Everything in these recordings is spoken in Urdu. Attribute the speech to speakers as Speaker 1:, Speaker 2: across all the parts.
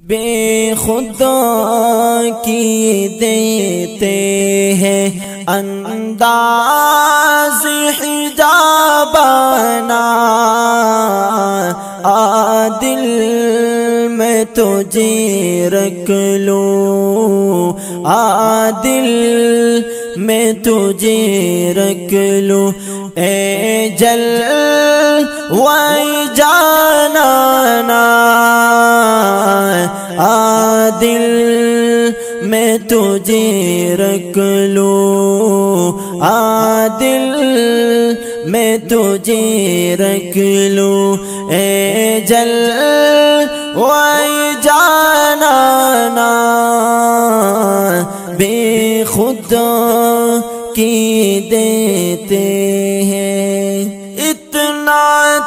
Speaker 1: بے خدا کی دیتے ہیں انداز حجابنا، عادل میں تجھے رکھ لوں، عادل میں تجھے رکھ لوں، اے جل حجانہ عادل میں تجھے رکھ لوں، عادل میں تجھے رکھ لوں، اے جل حجانہ بے خدا کی دیتے ہیں، اتنا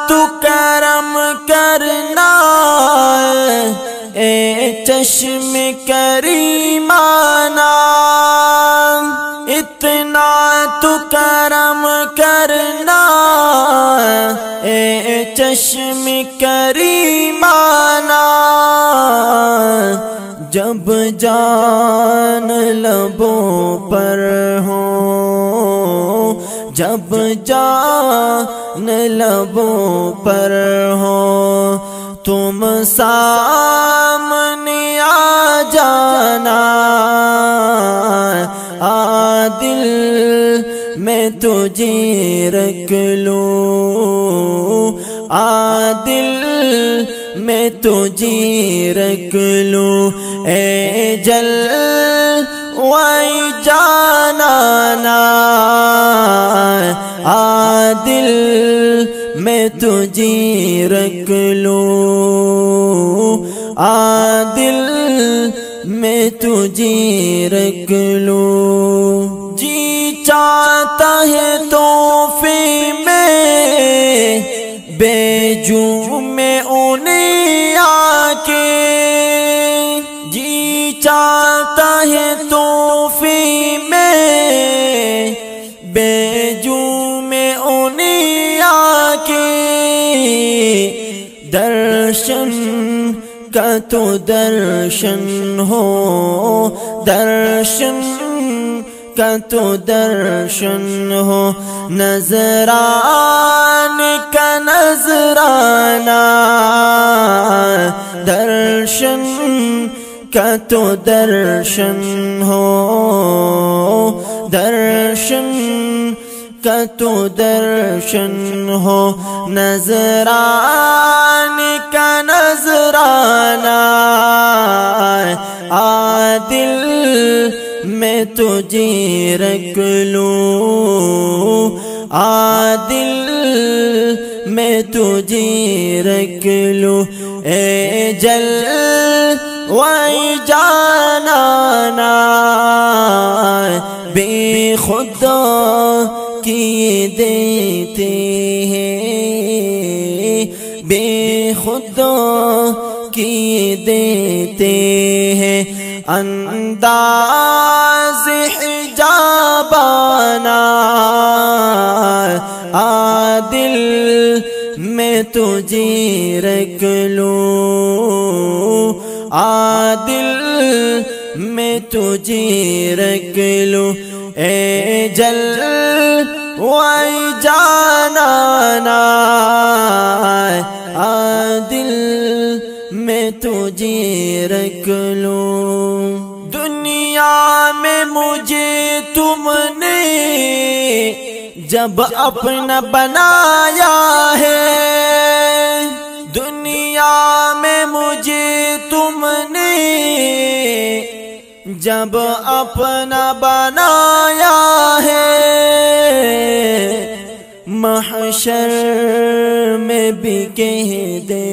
Speaker 1: تو کرم کرنا اے چشم کریمانہ، اتنا تو کرم کرنا اے چشم کریمانہ، جب جان لبوں پر ہو، جب جان لبوں پر ہو، تم سامنے آ جانا، عادل میں تجھے رکھ لوں، عادل میں تجھے رکھ لوں، اے جل حجانہ عادل میں تجھے رکھ لوں، عادل میں تجھے رکھ لوں، جی چاہتا ہے تحفے میں بیجوں میں انہیں آ کے، جی چاہتا ہے تحفے میں بیجوں میں انہیں آ کے، درشن کا تو درشن ہو، درشن کا تو درشن ہو، نظرانے کا نظرانہ، درشن کا تو درشن ہو، درشن کا تو درشن ہو، نظرانے کا نظرانہ، عادل میں تجھے رکھ لوں، عادل میں تجھے رکھ لوں، اے جل حجانہ بے خدا کی دیتے ہیں، بے خدا کی دیتے ہیں، انداز حجابنا، عادل میں تجھے رکھ لوں، عادل میں تجھے رکھ لوں، اے جل حجانہ عادل میں تجھے رکھ لوں، دنیا میں مجھے تم نے جب اپنا بنایا ہے، دنیا میں مجھے تم نے جب اپنا بنایا ہے، محشر میں بھی کہہ دے